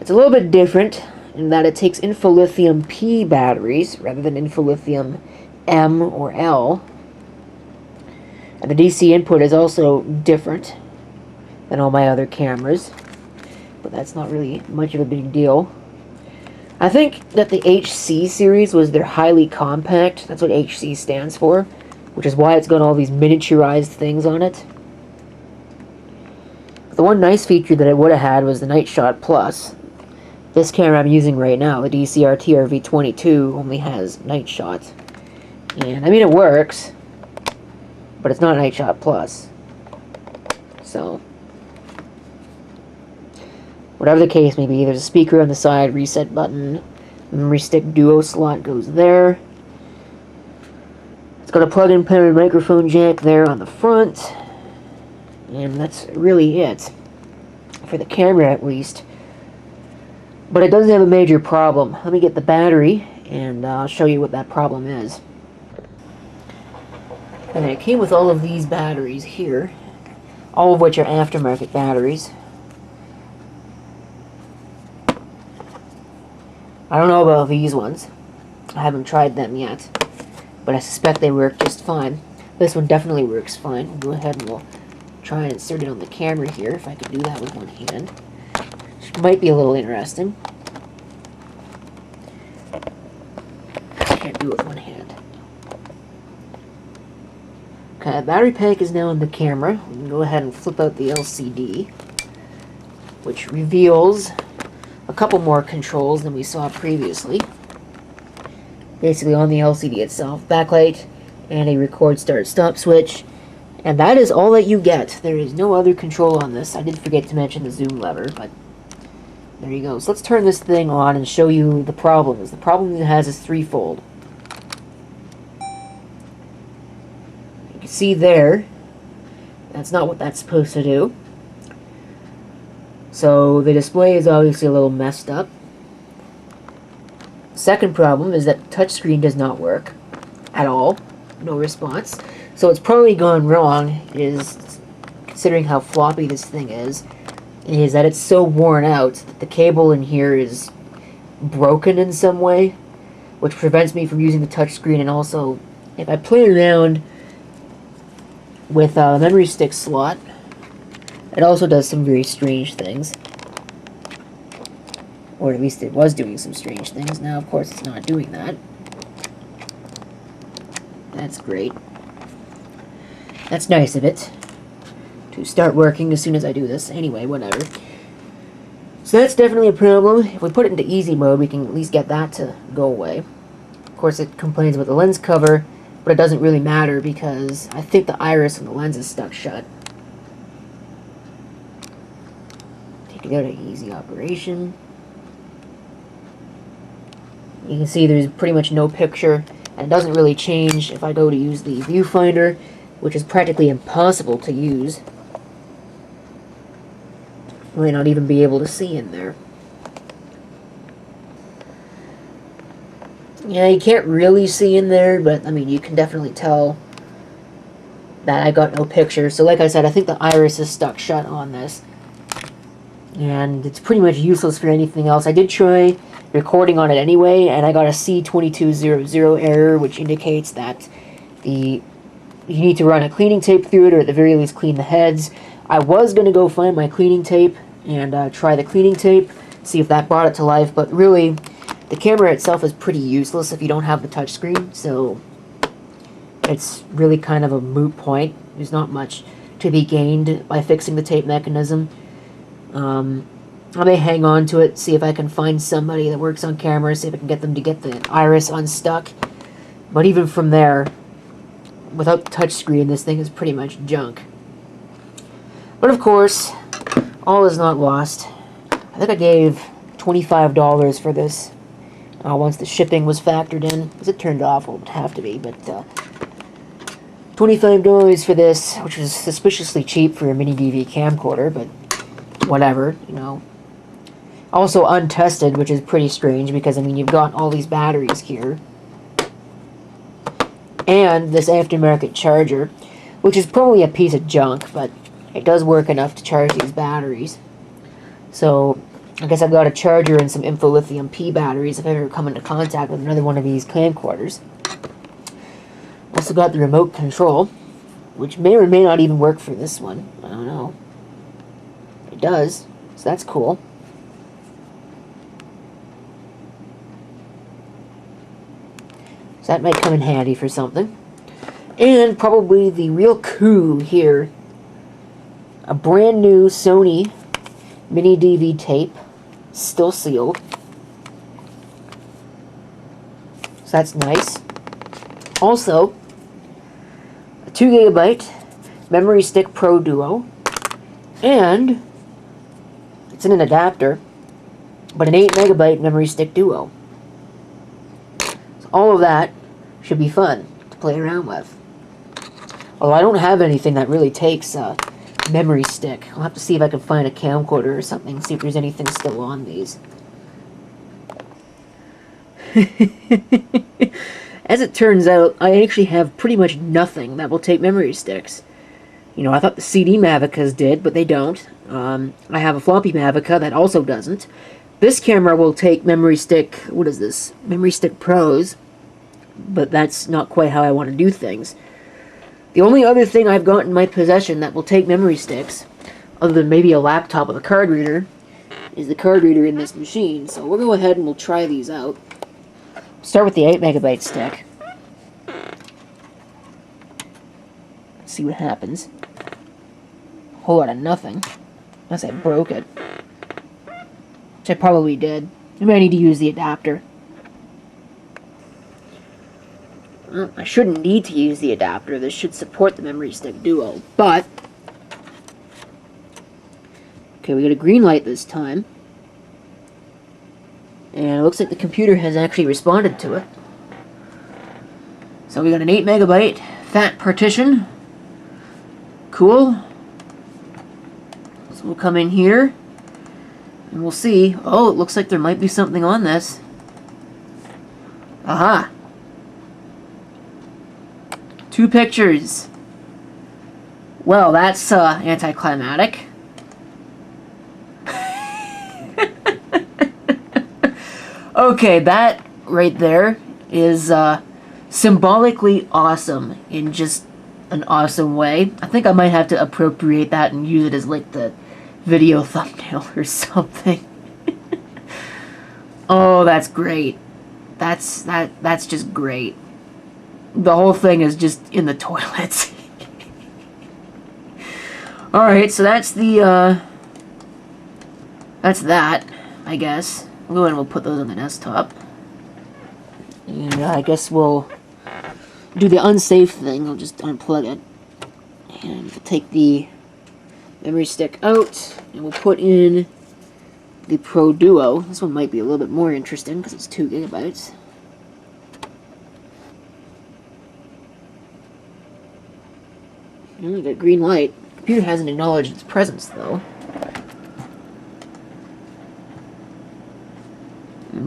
It's a little bit different in that it takes infolithium P batteries rather than infolithium M or L. And the DC input is also different than all my other cameras, but that's not really much of a big deal. I think that the HC series was their highly compact. That's what HC stands for, which is why it's got all these miniaturized things on it. The one nice feature that it would have had was the Night Shot Plus. This camera I'm using right now, the DCR-HC30, only has Night Shot. And I mean, it works, but it's not Night Shot Plus. So, whatever the case may be, there's a speaker on the side, reset button, memory stick duo slot goes there. It's got a plug-in paired microphone jack there on the front. And that's really it, for the camera at least. But it does have a major problem. Let me get the battery, and I'll show you what that problem is. And it came with all of these batteries here, all of which are aftermarket batteries. I don't know about these ones. I haven't tried them yet, but I suspect they work just fine. This one definitely works fine. We'll go ahead and we'll try and insert it on the camera here, if I could do that with one hand. Which might be a little interesting. Can't do it with one hand. Okay, battery pack is now on the camera. We can go ahead and flip out the LCD, which reveals a couple more controls than we saw previously. Basically on the LCD itself, backlight and a record start stop switch. And that is all that you get. There is no other control on this. I did forget to mention the zoom lever, but there you go. So let's turn this thing on and show you the problems. The problem it has is threefold. You can see there, that's not what that's supposed to do. So the display is obviously a little messed up. Second problem is that the touchscreen does not work at all. No response. So what's probably gone wrong is, considering how floppy this thing is that it's so worn out that the cable in here is broken in some way, which prevents me from using the touchscreen. And also, if I play around with a memory stick slot, it also does some very strange things. Or at least it was doing some strange things. Now, of course, it's not doing that. That's great. That's nice of it to start working as soon as I do this. Anyway, whatever. So that's definitely a problem. If we put it into easy mode, we can at least get that to go away. Of course, it complains about the lens cover, but it doesn't really matter because I think the iris on the lens is stuck shut. Take it out of easy operation. You can see there's pretty much no picture, and it doesn't really change if I go to use the viewfinder, which is practically impossible to use. You might not even be able to see in there. Yeah, you can't really see in there, but I mean, you can definitely tell that I got no picture. So like I said, I think the iris is stuck shut on this, and it's pretty much useless for anything else. I did try recording on it anyway, and I got a C2200 error, which indicates that you need to run a cleaning tape through it, or at the very least clean the heads. I was going to go find my cleaning tape and try the cleaning tape, see if that brought it to life, but really, the camera itself is pretty useless if you don't have the touchscreen, so it's really kind of a moot point. There's not much to be gained by fixing the tape mechanism. I may hang on to it, see if I can find somebody that works on cameras, see if I can get them to get the iris unstuck. But even from there, without the touchscreen, this thing is pretty much junk. But of course, all is not lost. I think I gave $25 for this once the shipping was factored in. Was it turned off? Well, it would have to be, but $25 for this, which was suspiciously cheap for a MiniDV camcorder, but whatever, you know. Also untested, which is pretty strange because, I mean, you've got all these batteries here. And this aftermarket charger, which is probably a piece of junk, but it does work enough to charge these batteries. So, I guess I've got a charger and some info-lithium P batteries if I ever come into contact with another one of these camcorders. Also got the remote control, which may or may not even work for this one. I don't know. It does, so that's cool. So that might come in handy for something. And probably the real coup here, a brand new Sony MiniDV tape, still sealed. So that's nice. Also, a 2 GB Memory Stick Pro Duo, and it's in an adapter, but an 8 MB Memory Stick Duo. So all of that should be fun to play around with. Although I don't have anything that really takes a memory stick. I'll have to see if I can find a camcorder or something, see if there's anything still on these. As it turns out, I actually have pretty much nothing that will take memory sticks. You know, I thought the CD Mavicas did, but they don't. I have a floppy Mavica that also doesn't. This camera will take memory stick, what is this? Memory Stick Pros, but that's not quite how I want to do things. The only other thing I've got in my possession that will take memory sticks, other than maybe a laptop with a card reader, is the card reader in this machine. So we'll go ahead and we'll try these out. Start with the 8 MB stick. Let's see what happens. A whole lot of nothing. Unless I broke it. Which I probably did. I might need to use the adapter. Well, I shouldn't need to use the adapter. This should support the Memory Stick Duo, but... Okay, we got a green light this time. And it looks like the computer has actually responded to it. So we got an 8 MB fat partition. Cool. So we'll come in here, and we'll see. Oh, it looks like there might be something on this. Aha! 2 pictures. Well, that's anticlimactic. Okay, that right there is symbolically awesome in just an awesome way. I think I might have to appropriate that and use it as like the video thumbnail or something. Oh, that's great. That's just great. The whole thing is just in the toilet. Alright, so that's the, that's that, I guess. We'll go ahead and we'll put those on the desktop. And I guess we'll do the unsafe thing. I'll just unplug it. And we'll take the memory stick out, and we'll put in the Pro Duo. This one might be a little bit more interesting because it's 2 GB. Oh, that green light. The computer hasn't acknowledged its presence, though.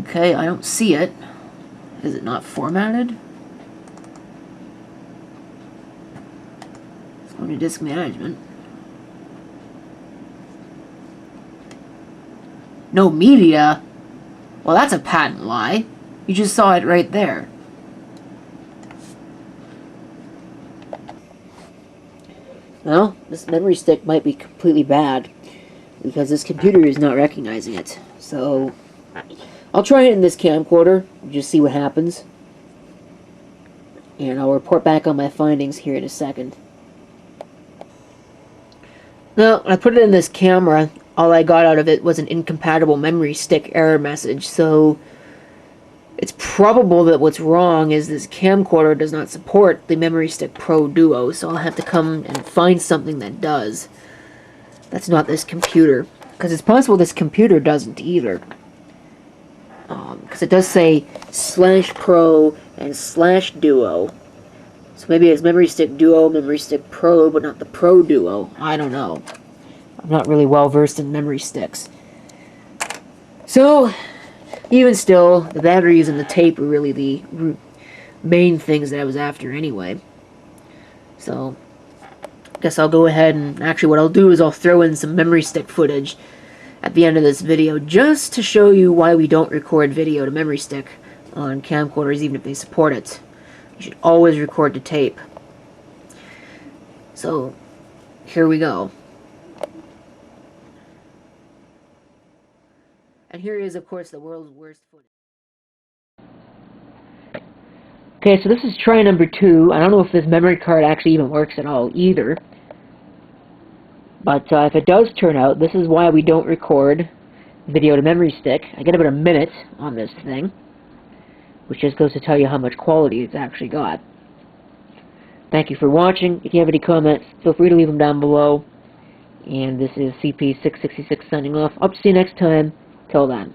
Okay, I don't see it. Is it not formatted? Let's go to disk management. No media? Well, that's a patent lie. You just saw it right there. Well, this memory stick might be completely bad because this computer is not recognizing it. So I'll try it in this camcorder and just see what happens. And I'll report back on my findings here in a second. Now, when I put it in this camera, all I got out of it was an incompatible memory stick error message, so it's probable that what's wrong is this camcorder does not support the Memory Stick Pro Duo, so I'll have to come and find something that does. That's not this computer, because it's possible this computer doesn't either. Because it does say /Pro and /Duo. So maybe it's Memory Stick Duo, Memory Stick Pro, but not the Pro Duo. I don't know. I'm not really well versed in memory sticks. So, even still, the batteries and the tape are really the main things that I was after anyway. So, I guess I'll go ahead and actually what I'll do is I'll throw in some memory stick footage at the end of this video, just to show you why we don't record video to memory stick on camcorders, even if they support it. You should always record to tape. So, here we go. And here is, of course, the world's worst footage. Okay, so this is try number 2. I don't know if this memory card actually even works at all either. But if it does turn out, this is why we don't record video to memory stick. I get about a minute on this thing, which just goes to tell you how much quality it's actually got. Thank you for watching. If you have any comments, feel free to leave them down below. And this is CP666 signing off. Hope to see you next time. Till then.